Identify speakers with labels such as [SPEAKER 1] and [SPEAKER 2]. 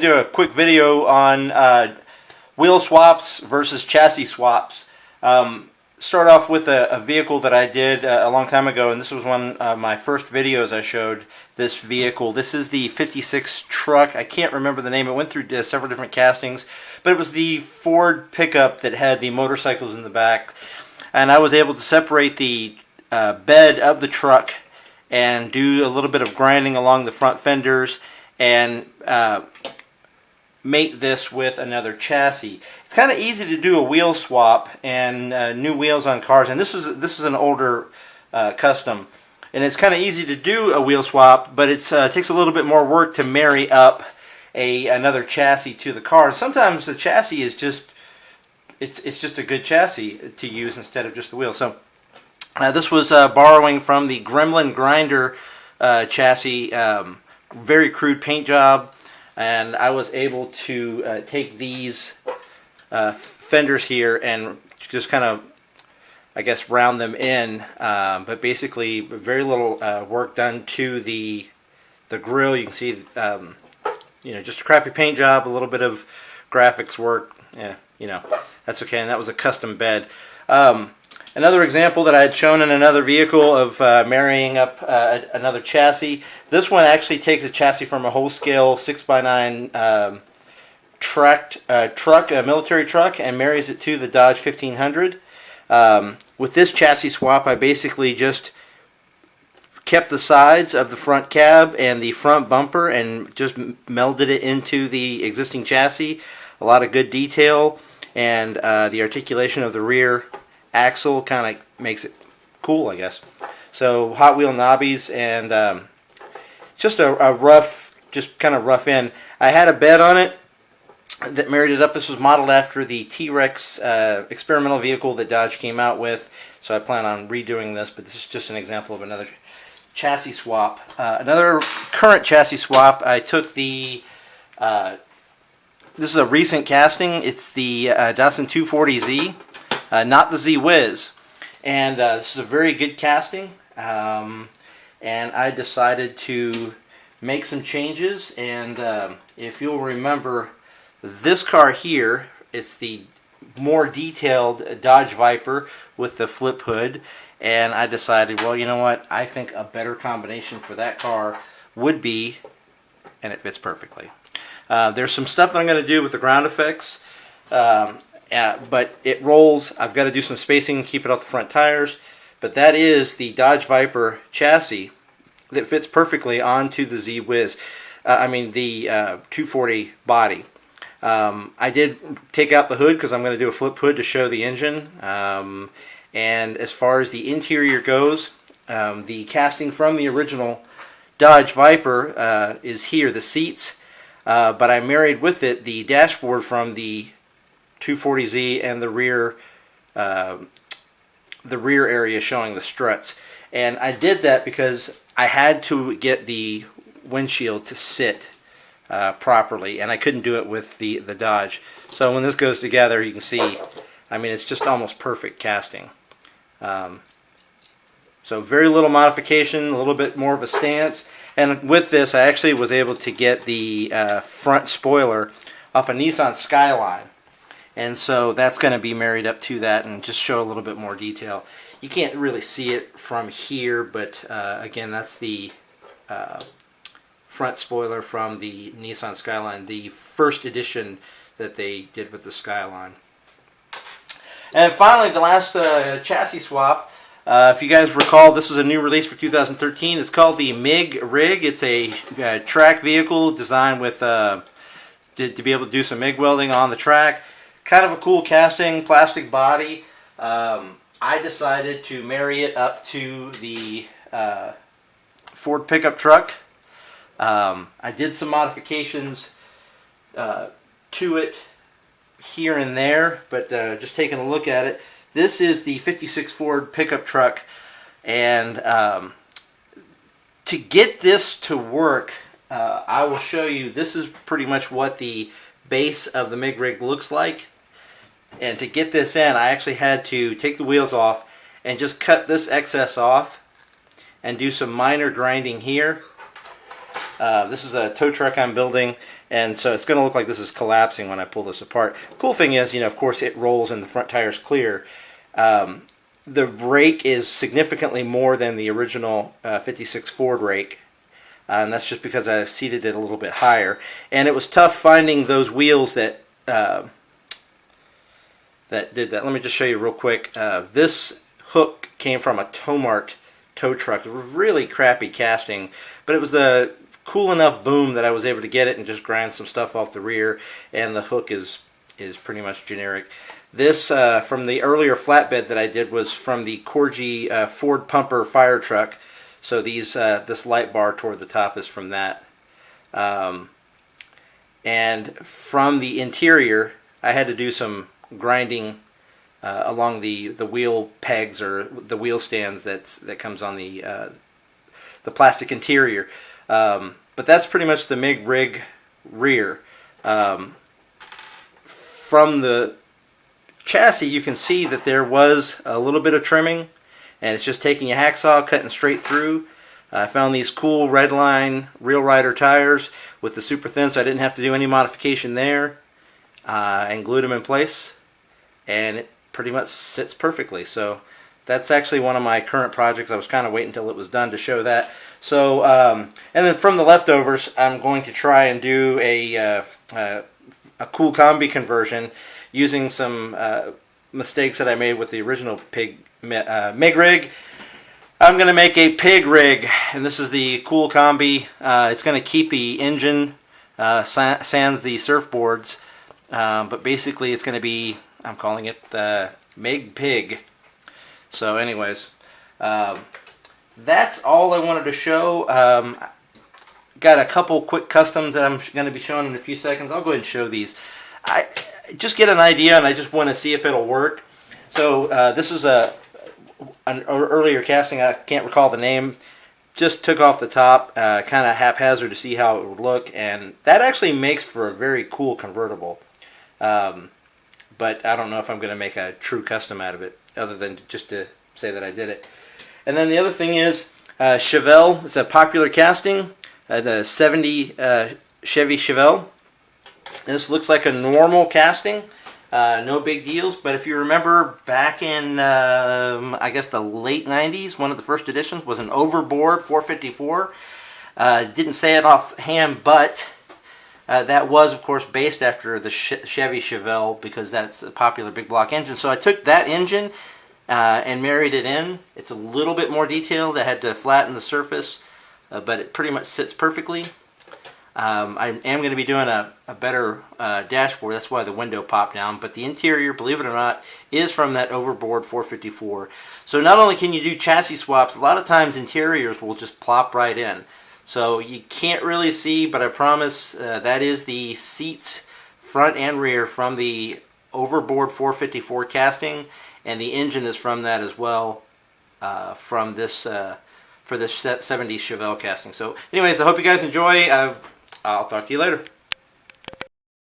[SPEAKER 1] to do a quick video on wheel swaps versus chassis swaps. Start off with a vehicle that I did a long time ago, and this was one of my first videos I showed this vehicle. This is the 56 truck. I can't remember the name. It went through several different castings, but it was the Ford pickup that had the motorcycles in the back. And I was able to separate the bed of the truck and do a little bit of grinding along the front fenders and mate this with another chassis. It's kind of easy to do a wheel swap and new wheels on cars, and this is an older custom, and it's kind of easy to do a wheel swap, but it takes a little bit more work to marry up another chassis to the car. Sometimes the chassis is just it's just a good chassis to use instead of just the wheel. So this was borrowing from the Gremlin Grinder chassis, very crude paint job, and I was able to take these fenders here and just kind of, I guess, round them in, but basically very little work done to the grill. You can see, just a crappy paint job, a little bit of graphics work. Yeah, that's okay. And that was a custom bed. Another example that I had shown in another vehicle of marrying up another chassis. This one actually takes a chassis from a whole-scale 6x9 truck, a military truck, and marries it to the Dodge 1500. With this chassis swap, I basically just kept the sides of the front cab and the front bumper and just melded it into the existing chassis. A lot of good detail, and the articulation of the rear axle kind of makes it cool, I guess. So Hot Wheel knobbies, and just a rough, just kind of rough in. I had a bed on it that married it up. This was modeled after the T-Rex experimental vehicle that Dodge came out with, so I plan on redoing this, but this is just an example of another chassis swap. Another current chassis swap, I took the this is a recent casting. It's the Datsun 240Z, not the Z-Wiz, and this is a very good casting, and I decided to make some changes. And if you'll remember, this car here, it's the more detailed Dodge Viper with the flip hood, and I decided, well, you know what, I think a better combination for that car would be, and it fits perfectly. There's some stuff that I'm going to do with the ground effects, but it rolls. I've got to do some spacing, keep it off the front tires, but that is the Dodge Viper chassis that fits perfectly onto the Z-Wiz. The 240 body. I did take out the hood because I'm going to do a flip hood to show the engine. And as far as the interior goes, the casting from the original Dodge Viper is here, the seats. But I married with it the dashboard from the 240Z and the rear area showing the struts. And I did that because I had to get the windshield to sit properly, and I couldn't do it with the Dodge. So when this goes together, you can see, it's just almost perfect casting. So very little modification, a little bit more of a stance. And with this, I actually was able to get the front spoiler off a Nissan Skyline. And so that's going to be married up to that and just show a little bit more detail. You can't really see it from here, but again, that's the front spoiler from the Nissan Skyline, the first edition that they did with the Skyline. And finally, the last chassis swap. If you guys recall, this is a new release for 2013. It's called the MiG Rig. It's a track vehicle designed with to be able to do some MIG welding on the track. Kind of a cool casting, plastic body. I decided to marry it up to the Ford pickup truck. I did some modifications to it here and there, but just taking a look at it, this is the 56 Ford pickup truck, and to get this to work, I will show you, this is pretty much what the base of the MiG rig looks like. And to get this in, I actually had to take the wheels off and just cut this excess off and do some minor grinding here. This is a tow truck I'm building, And so it's going to look like this is collapsing when I pull this apart. Cool thing is, of course it rolls and the front tire's clear. The rake is significantly more than the original 56 Ford rake. And that's just because I seated it a little bit higher. And it was tough finding those wheels that did that. Let me just show you real quick. This hook came from a Tomart tow truck. It was really crappy casting, but it was a cool enough boom that I was able to get it and just grind some stuff off the rear, and the hook is pretty much generic. This from the earlier flatbed that I did was from the Corgi Ford Pumper fire truck. So this light bar toward the top is from that. And from the interior, I had to do some grinding along the wheel pegs or the wheel stands that comes on the plastic interior. But that's pretty much the MIG rig rear. From the chassis, you can see that there was a little bit of trimming, and it's just taking a hacksaw, cutting straight through. I found these cool Redline Real Rider tires with the super thin, so I didn't have to do any modification there, and glued them in place, and it pretty much sits perfectly. So that's actually one of my current projects. I was kind of waiting until it was done to show that. So, and then from the leftovers, I'm going to try and do a cool combi conversion using some mistakes that I made with the original MIG rig. I'm going to make a pig rig, and this is the cool combi. It's going to keep the engine sans the surfboards, but basically it's going to be, I'm calling it the MIG pig. So anyways, that's all I wanted to show. Got a couple quick customs that I'm going to be showing in a few seconds. I'll go ahead and show these. I just get an idea, and I just want to see if it'll work. So this is an earlier casting. I can't recall the name. Just took off the top, kind of haphazard to see how it would look, and that actually makes for a very cool convertible. But I don't know if I'm going to make a true custom out of it, other than just to say that I did it. And then the other thing is Chevelle. It's a popular casting, the 70 Chevy Chevelle. This looks like a normal casting, no big deals. But if you remember back in, I guess the late 90s, one of the first editions was an Overboard 454. Didn't say it offhand, but that was, of course, based after the Chevy Chevelle, because that's a popular big block engine. So I took that engine and married it in. It's a little bit more detailed. I had to flatten the surface, but it pretty much sits perfectly. I am going to be doing a better dashboard. That's why the window popped down. But the interior, believe it or not, is from that Overboard 454. So not only can you do chassis swaps, a lot of times interiors will just plop right in. So you can't really see, but I promise that is the seats front and rear from the Overboard 454 casting, and the engine is from that as well, from this for this 70 Chevelle casting. So anyways, I hope you guys enjoy. I'll talk to you later.